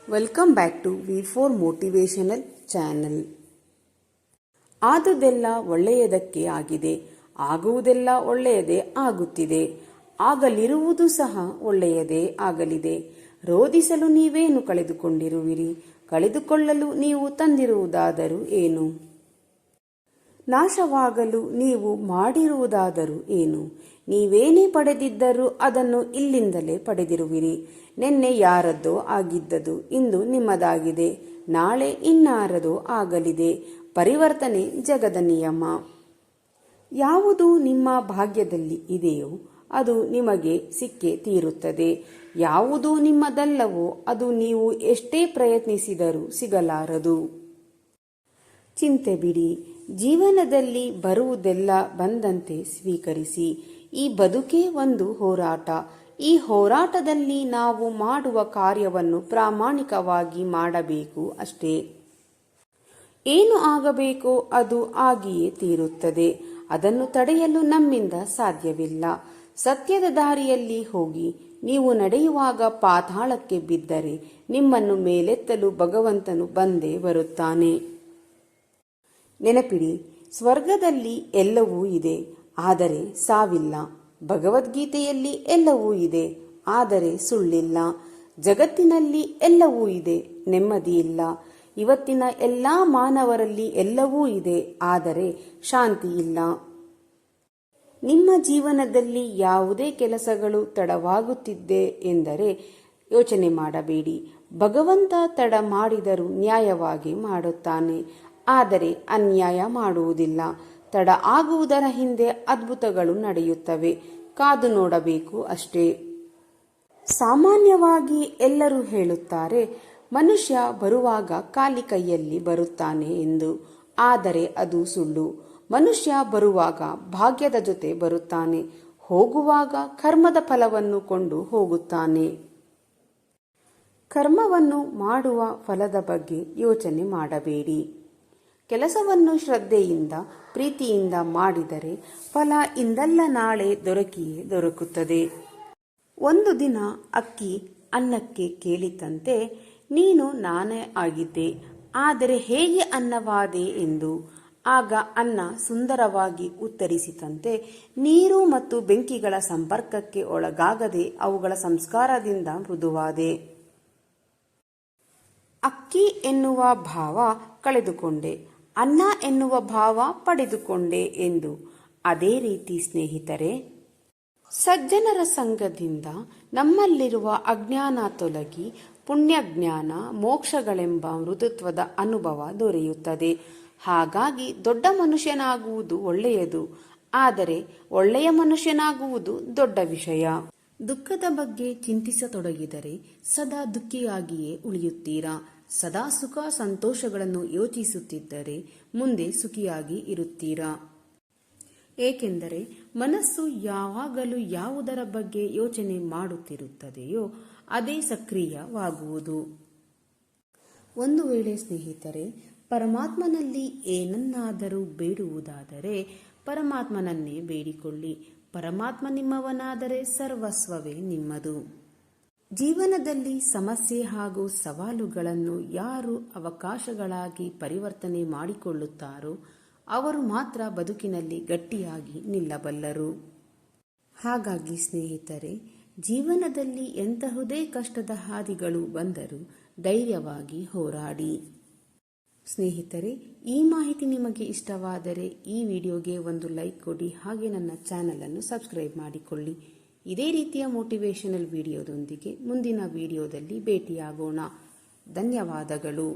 Welcome back to V4 motivational channel. ಆದುದೆಲ್ಲ ಒಳ್ಳೆಯದಕ್ಕೆ ಆಗಿದೆ, ಆಗುವುದೆಲ್ಲ ಒಳ್ಳೆಯದೇ ಆಗುತ್ತಿದೆ, ಆಗಲಿರುವುದು ಸಹ ಒಳ್ಳೆಯದೇ ಆಗಲಿದೆ. ರೋಧಿಸಲು ನೀವೇನು ಕಳೆದುಕೊಂಡಿರುವಿರಿ? ಕಳೆದುಕೊಳ್ಳಲು ನೀವು ತಂದಿರುವುದಾದರೂ ಏನು? ನಾಶವಾಗಲು ನೀವು ಮಾಡಿರುವುದಾದರೂ ಏನು? ನೀವೇನೇ ಪಡೆದಿದ್ದರೂ ಅದನ್ನು ಇಲ್ಲಿಂದಲೇ ಪಡೆದಿರುವಿರಿ. ನಿನ್ನೆ ಯಾರದ್ದೋ ಆಗಿದ್ದದು ಇಂದು ನಿಮ್ಮದಾಗಿದೆ, ನಾಳೆ ಇನ್ನಾರದೋ ಆಗಲಿದೆ. ಪರಿವರ್ತನೆ ಜಗದ ನಿಯಮ. ಯಾವುದು ನಿಮ್ಮ ಭಾಗ್ಯದಲ್ಲಿ ಇದೆಯೋ ಅದು ನಿಮಗೆ ಸಿಕ್ಕೇ ತೀರುತ್ತದೆ. ಯಾವುದು ನಿಮ್ಮದಲ್ಲವೋ ಅದು ನೀವು ಎಷ್ಟೇ ಪ್ರಯತ್ನಿಸಿದರೂ ಸಿಗಲಾರದು. ಚಿಂತೆ ಬಿಡಿ, ಜೀವನದಲ್ಲಿ ಬರುವುದೆಲ್ಲ ಬಂದಂತೆ ಸ್ವೀಕರಿಸಿ. ಈ ಬದುಕೇ ಒಂದು ಹೋರಾಟ. ಈ ಹೋರಾಟದಲ್ಲಿ ನಾವು ಮಾಡುವ ಕಾರ್ಯವನ್ನು ಪ್ರಾಮಾಣಿಕವಾಗಿ ಮಾಡಬೇಕು ಅಷ್ಟೇ. ಏನು ಆಗಬೇಕೋ ಅದು ಆಗಿಯೇ ತೀರುತ್ತದೆ. ಅದನ್ನು ತಡೆಯಲು ನಮ್ಮಿಂದ ಸಾಧ್ಯವಿಲ್ಲ. ಸತ್ಯದ ದಾರಿಯಲ್ಲಿ ಹೋಗಿ. ನೀವು ನಡೆಯುವಾಗ ಪಾತಾಳಕ್ಕೆ ಬಿದ್ದರೆ ನಿಮ್ಮನ್ನು ಮೇಲೆತ್ತಲು ಭಗವಂತನು ಬಂದೇ ಬರುತ್ತಾನೆ. ನೆನಪಿಡಿ, ಸ್ವರ್ಗದಲ್ಲಿ ಎಲ್ಲವೂ ಇದೆ, ಆದರೆ ಸಾವಿಲ್ಲ. ಭಗವದ್ಗೀತೆಯಲ್ಲಿ ಎಲ್ಲವೂ ಇದೆ, ಆದರೆ ಸುಳ್ಳಿಲ್ಲ. ಜಗತ್ತಿನಲ್ಲಿ ಎಲ್ಲವೂ ಇದೆ, ನೆಮ್ಮದಿ ಇಲ್ಲ. ಇವತ್ತಿನ ಎಲ್ಲ ಮಾನವರಲ್ಲಿ ಎಲ್ಲವೂ ಇದೆ, ಆದರೆ ಶಾಂತಿ ಇಲ್ಲ. ನಿಮ್ಮ ಜೀವನದಲ್ಲಿ ಯಾವುದೇ ಕೆಲಸಗಳು ತಡವಾಗುತ್ತಿದೆ ಎಂದರೆ ಯೋಚನೆ ಮಾಡಬೇಡಿ. ಭಗವಂತ ತಡ ಮಾಡಿದರೂ ನ್ಯಾಯವಾಗಿ ಮಾಡುತ್ತಾನೆ, ಆದರೆ ಅನ್ಯಾಯ ಮಾಡುವುದಿಲ್ಲ. ತಡ ಆಗುವುದರ ಹಿಂದೆ ಅದ್ಭುತಗಳು ನಡೆಯುತ್ತವೆ, ಕಾದು ನೋಡಬೇಕು ಅಷ್ಟೇ. ಸಾಮಾನ್ಯವಾಗಿ ಎಲ್ಲರೂ ಹೇಳುತ್ತಾರೆ, ಮನುಷ್ಯ ಬರುವಾಗ ಖಾಲಿ ಕೈಯಲ್ಲಿ ಬರುತ್ತಾನೆ ಎಂದು. ಆದರೆ ಅದು ಸುಳ್ಳು. ಮನುಷ್ಯ ಬರುವಾಗ ಭಾಗ್ಯದ ಜೊತೆ ಬರುತ್ತಾನೆ, ಹೋಗುವಾಗ ಕರ್ಮದ ಫಲವನ್ನು ಕೊಂಡು ಹೋಗುತ್ತಾನೆ. ಕರ್ಮವನ್ನು ಮಾಡುವ ಫಲದ ಬಗ್ಗೆ ಯೋಚನೆ ಮಾಡಬೇಡಿ. ಕೆಲಸವನ್ನು ಶ್ರದ್ಧೆಯಿಂದ ಪ್ರೀತಿಯಿಂದ ಮಾಡಿದರೆ ಫಲ ಇಂದಲ್ಲ ನಾಳೆ ದೊರಕಿಯೇ ದೊರಕುತ್ತದೆ. ಒಂದು ದಿನ ಅಕ್ಕಿ ಅನ್ನಕ್ಕೆ ಕೇಳಿತಂತೆ, ನೀನು ನಾನೇ ಆಗಿದ್ದೆ, ಆದರೆ ಹೇಗೆ ಅನ್ನವಾದೆ ಎಂದು. ಆಗ ಅನ್ನ ಸುಂದರವಾಗಿ ಉತ್ತರಿಸಿತಂತೆ, ನೀರು ಮತ್ತು ಬೆಂಕಿಗಳ ಸಂಪರ್ಕಕ್ಕೆ ಒಳಗಾಗದೆ ಅವುಗಳ ಸಂಸ್ಕಾರದಿಂದ ಮೃದುವಾದೆ. ಅಕ್ಕಿ ಎನ್ನುವ ಭಾವ ಕಳೆದುಕೊಂಡೆ, ಅನ್ನ ಎನ್ನುವ ಭಾವ ಪಡೆದುಕೊಂಡೆ ಎಂದು. ಅದೇ ರೀತಿ ಸ್ನೇಹಿತರೆ, ಸಜ್ಜನರ ಸಂಘದಿಂದ ನಮ್ಮಲ್ಲಿರುವ ಅಜ್ಞಾನ ತೊಲಗಿ ಪುಣ್ಯಜ್ಞಾನ ಮೋಕ್ಷಗಳೆಂಬ ಮೃದುತ್ವದ ಅನುಭವ ದೊರೆಯುತ್ತದೆ. ಹಾಗಾಗಿ ದೊಡ್ಡ ಮನುಷ್ಯನಾಗುವುದು ಒಳ್ಳೆಯದು, ಆದರೆ ಒಳ್ಳೆಯ ಮನುಷ್ಯನಾಗುವುದು ದೊಡ್ಡ ವಿಷಯ. ದುಃಖದ ಬಗ್ಗೆ ಚಿಂತಿಸತೊಡಗಿದರೆ ಸದಾ ದುಃಖಿಯಾಗಿಯೇ ಉಳಿಯುತ್ತೀರಾ. ಸದಾ ಸುಖ ಸಂತೋಷಗಳನ್ನು ಯೋಚಿಸುತ್ತಿದ್ದರೆ ಮುಂದೆ ಸುಖಿಯಾಗಿ ಇರುತ್ತೀರಾ. ಏಕೆಂದರೆ ಮನಸ್ಸು ಯಾವಾಗಲೂ ಯಾವುದರ ಬಗ್ಗೆ ಯೋಚನೆ ಮಾಡುತ್ತಿರುತ್ತದೆಯೋ ಅದೇ ಸಕ್ರಿಯವಾಗುವುದು. ಒಂದು ವೇಳೆ ಸ್ನೇಹಿತರೆ, ಪರಮಾತ್ಮನಲ್ಲಿ ಏನನ್ನಾದರೂ ಬೇಡುವುದಾದರೆ ಪರಮಾತ್ಮನನ್ನೇ ಬೇಡಿಕೊಳ್ಳಿ. ಪರಮಾತ್ಮ ನಿಮ್ಮವನಾದರೆ ಸರ್ವಸ್ವವೇ ನಿಮ್ಮದು. ಜೀವನದಲ್ಲಿ ಸಮಸ್ಯೆ ಹಾಗೂ ಸವಾಲುಗಳನ್ನು ಯಾರು ಅವಕಾಶಗಳಾಗಿ ಪರಿವರ್ತನೆ ಮಾಡಿಕೊಳ್ಳುತ್ತಾರೋ ಅವರು ಮಾತ್ರ ಬದುಕಿನಲ್ಲಿ ಗಟ್ಟಿಯಾಗಿ ನಿಲ್ಲಬಲ್ಲರು. ಹಾಗಾಗಿ ಸ್ನೇಹಿತರೆ, ಜೀವನದಲ್ಲಿ ಎಂತಹುದೇ ಕಷ್ಟದ ಹಾದಿಗಳು ಬಂದರೂ ಧೈರ್ಯವಾಗಿ ಹೋರಾಡಿ. ಸ್ನೇಹಿತರೆ, ಈ ಮಾಹಿತಿ ನಿಮಗೆ ಇಷ್ಟವಾದರೆ ಈ ವಿಡಿಯೋಗೆ ಒಂದು ಲೈಕ್ ಕೊಡಿ, ಹಾಗೆ ನನ್ನ ಚಾನಲನ್ನು ಸಬ್ಸ್ಕ್ರೈಬ್ ಮಾಡಿಕೊಳ್ಳಿ. ಇದೇ ರೀತಿಯ ಮೋಟಿವೇಶನಲ್ ವಿಡಿಯೋದೊಂದಿಗೆ ಮುಂದಿನ ವಿಡಿಯೋದಲ್ಲಿ ಭೇಟಿಯಾಗೋಣ. ಧನ್ಯವಾದಗಳು.